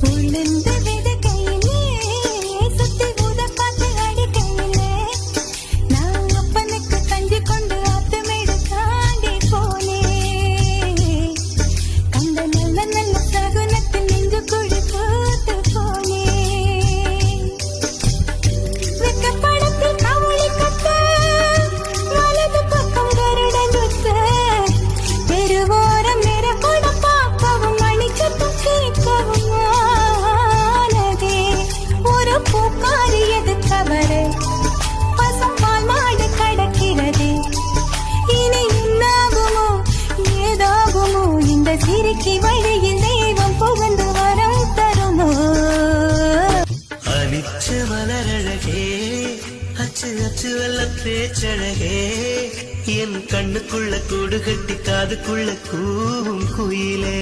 உளுந்து விதைக்கையிலே சுத்தி ஊத காத்து அடிக்கையிலே நான் அப்பனுக்கு கஞ்சி கொண்டு ஆத்துமேடு தாண்டி போனேன். கண்ட நல்ல நல்ல சகுனத்தில் நெஞ்சு குழி போட்டு போனேன். வெக்கப்படத்தில் கவுளி கத்த வலது பக்கம் கருடன் குத்த தெருவோரம் நிற கூட பார்க்கவும் மணிச்சத்தம் கேட்கவும் ஆனதே. ஒரு பூக்காரி எதுக்கவரே பசும்பால் மாடு கடக்கிறது. இனி என்னாகுமோ ஏதாகுமோ இந்த சிரிக்கி வழியில் தெய்வம் புகழ்ந்து வரம் தருமோ. அனிச்ச மலரழகே அச்சு அச்சு வெள்ள பேச்சழகே என் கண்ணுக்குள்ள கூடு கட்டி காதுக்குள்ள கூவும் குயிலே.